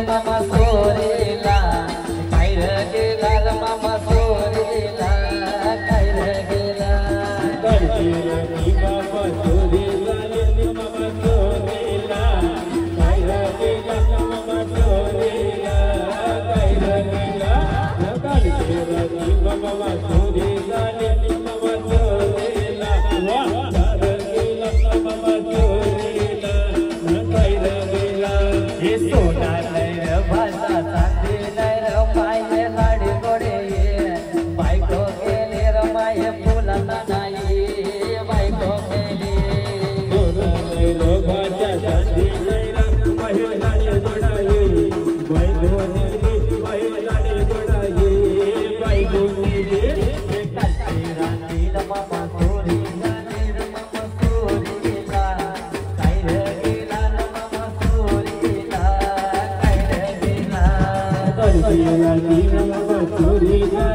मामा सोरेला काय रे गेला रे मामा सोरेला काय रे गेला गडचिरोली मामा सोरेला मामा सोरेला काय रे गेला मामा सोरेला काय रे गेला गडचिरोली मामा सोरेला मामा सोरेला वाह रे गेला मामा सोरेला काय रे गेला हे सोना नैर भाषा चांदी नैर माये लाडी गोडे बायको गेली र माये फुलाचा नाही बायको गेली सोना नैर भाषा चांदी नैर माये लाडी गोडाई बायको गेली माये लाडी गोडाई बायको गेली कालची रात्री र मामा सोरीला नीर मामा सोरीला काय रे गेला र मामा सोरीला काय रे गेला गडचिरोली मामा सोरेला